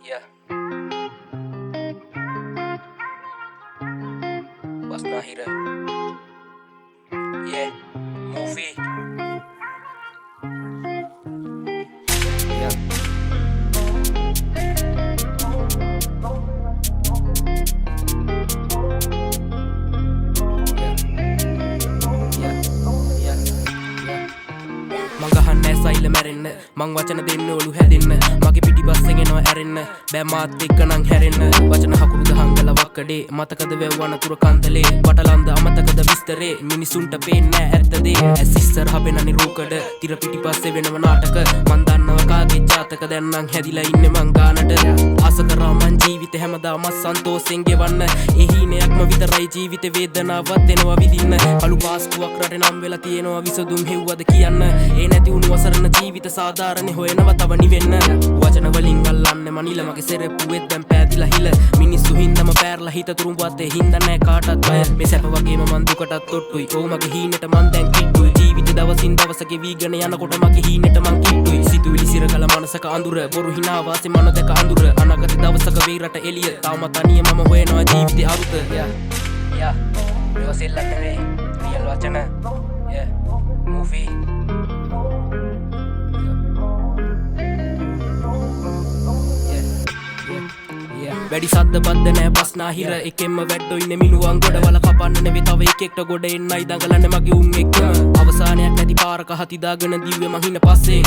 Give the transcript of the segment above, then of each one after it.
Yeah. Was Nahira. Yeah. Movie. Yeah. මංගහන්න ඇසයිල මැරෙන්න මං වචන දෙන්න ඔලු හැදෙන්න මගේ පිටි බස්සගෙනවා ඇරෙන්න බෑ මාත් එක්ක නං හැරෙන්න වචන හකුරුද හංගල වක්කඩේ මතකද වෙව්වන තුර කන්තලේ වටලන්ද අමතකද විස්තරේ මිනිසුන්ට පේන්නෑ ඇත්තදේ ඇස් ඉස්සරහ පෙනනි රූකඩ තිර පිටි පස්සේ වෙනව නාටක මන් දන්නව කාගේ ජාතක දැන් නං හැදිලා ඉන්නේ මං ගානට ආස කරා මං ජීවිතේ හැමදාම සන්තෝෂෙන් ගෙවන්න එහිනයක්ම විතරයි ජීවිතේ වේදනාවක් දෙනවා විඳින්න කළු පාස්කුවක් රටේ නම් වෙලා තියෙනවා විසඳුම් හෙව්වද කියන්න නැති උණු වසරන ජීවිත සාධාරණ හොයනව තව නිවෙන්න වචන වලින් අල්ලන්නේ මනිල මගේ සෙරෙප්පුවෙත් දැන් පෑදිලා හිල මිනිස්සු හින්දම පෑරලා හිත තුරුඹුවත් ඒ හින්දා නෑ කාටවත් බය මේ සැප වගේම මන් දුකටත් තොට්ටුයි ඔව් මගේ හීනෙට මන් දැන් කිට්ටුයි ජීවිත දවසින් දවස ගෙවිගෙන යනකොට මගේ හීනෙට මන් කිට්ටුයි සිතුවිලි සිරකල මනසක අඳුර බොරු හිනා වාසේ මන දෙක අඳුර අනාගත දවසක වේ රට එළිය තාම තනිය මම හොයනවා ජීවිතේ අරුත යා මේවසෙල්ලත් නෙවෙයි රියල් වචන යා මූවී වැඩි සද්ද බද්ද නෑ බස්නාහිර එකෙන්ම වැඩ්ඩෝ ඉන්නේ මිනුවන් ගොඩවල කපන්න නෙවෙයි තව එකෙක්ට ගොඩ එන්නයි දඟලන්නේ මගේ උන් එක්කම අවසානයක් නැති පාරක හති දාගෙන දිව්වේ මං හින පස්සේ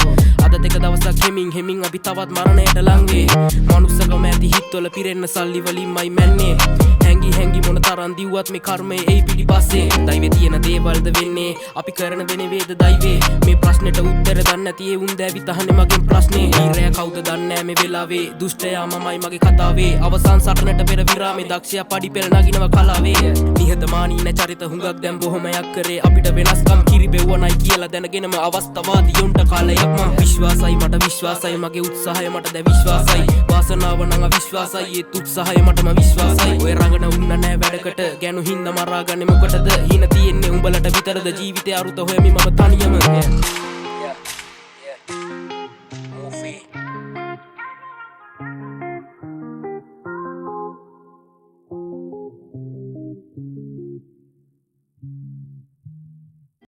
අද දෙක දවසක් හෙමින් අපි තවත් මරණයට ලං වේ මනුස්සකම ඇති හිත්වල පිරෙන්න සල්ලි වලින්මයි මැන්නේ හැංගි මොන තරම් දිව්වත් මේ කර්මයේ එයි පිටිපස්සේ දෛවේ තියෙන දේවල්ද වෙන්නේ අපි කරන දේ නෙවෙයිද දෛවේ මේ ප්‍රශ්නෙට උත්තර දන්නේ නැති ඒ උන් දැවිත් අහන්නේ මගෙන් ප්‍රශ්නේ ඊරය කවුද දන්නේ නැහැ මේ වෙලාවේ දුෂ්ටයා මමයි මගේ කතාවේ අවසන් සටනට පෙර විරාමේ දක්ෂයා පඩි පෙර නගිනව කලාවේ නිහතමානී නැ චරිත හුඟක් දැන් බොහොමයක් කරේ අපිට වෙනස්කම් කිරිබෙව්වනයි කියලා දැනගෙනම අවස්ථාවාදියොන්ට කාලයක් මම විශ්වාසයි මට විශ්වාසයි මගේ උත්සාහය මට දැන් විශ්වාසයි වාසනාව නම් අවිශ්වාසයි ඒත් උත්සාහය මටම විශ්වාසයි ඔය රඟන උන්න නෑ වැඩකට ගැනු හින්දා මරාගන්නේ මොකටද හින තියෙන්නේ උඹලට විතරද ජීවිතේ අරුත හොයමි මම තනියම